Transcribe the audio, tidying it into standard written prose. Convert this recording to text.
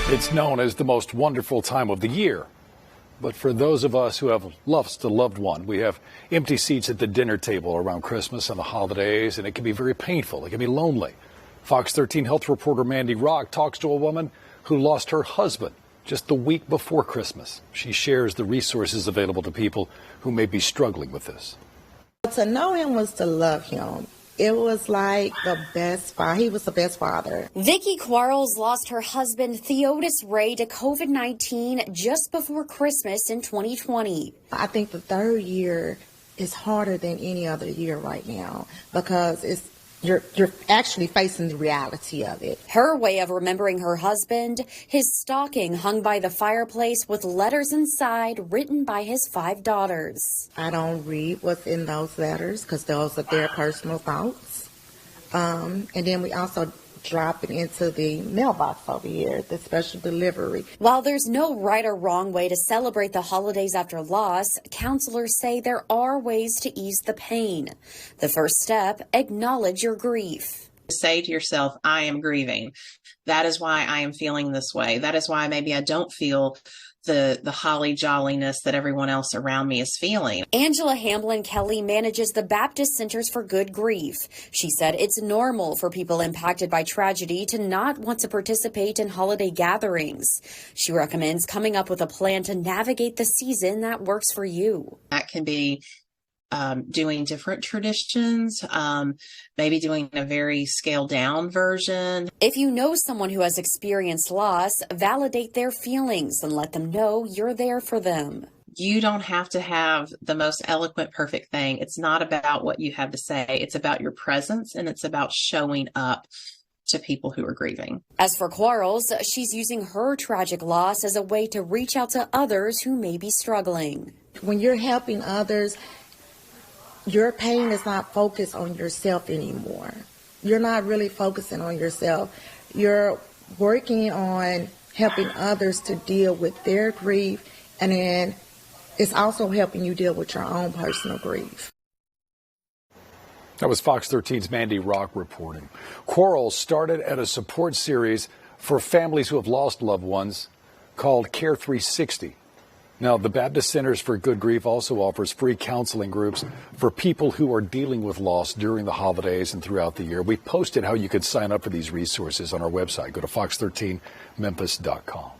It's known as the most wonderful time of the year. But for those of us who have lost a loved one, we have empty seats at the dinner table around Christmas and the holidays, and it can be very painful. It can be lonely. Fox 13 health reporter Mandy Rock talks to a woman who lost her husband just the week before Christmas. She shares the resources available to people who may be struggling with this. To know him was to love him. It was like the best father. He was the best father. Vicki Quarles lost her husband, Theodis Ray, to COVID-19 just before Christmas in 2020. I think the third year is harder than any other year right now because you're actually facing the reality of it. Her way of remembering her husband, his stocking hung by the fireplace with letters inside written by his 5 daughters. I don't read what's in those letters because those are their personal thoughts. And then we also drop it into the mailbox over here, the special delivery. While there's no right or wrong way to celebrate the holidays after loss, counselors say there are ways to ease the pain. The first step, acknowledge your grief. Say to yourself, I am grieving. That is why I am feeling this way. That is why maybe I don't feel the holly jolliness that everyone else around me is feeling. Angela Hamblen-Kelly manages the Baptist Centers for Good Grief. She said it's normal for people impacted by tragedy to not want to participate in holiday gatherings. She recommends coming up with a plan to navigate the season that works for you. That can be doing different traditions, maybe doing a very scaled down version. If you know someone who has experienced loss, validate their feelings and let them know you're there for them. You don't have to have the most eloquent, perfect thing. It's not about what you have to say. It's about your presence, and it's about showing up to people who are grieving. As for Quarles, she's using her tragic loss as a way to reach out to others who may be struggling. When you're helping others, your pain is not focused on yourself anymore. You're not really focusing on yourself. You're working on helping others to deal with their grief, and then it's also helping you deal with your own personal grief. That was Fox 13's Mandy Rock reporting. Quarles started at a support series for families who have lost loved ones called Care 360. Now, the Baptist Centers for Good Grief also offers free counseling groups for people who are dealing with loss during the holidays and throughout the year. We posted how you could sign up for these resources on our website. Go to fox13memphis.com.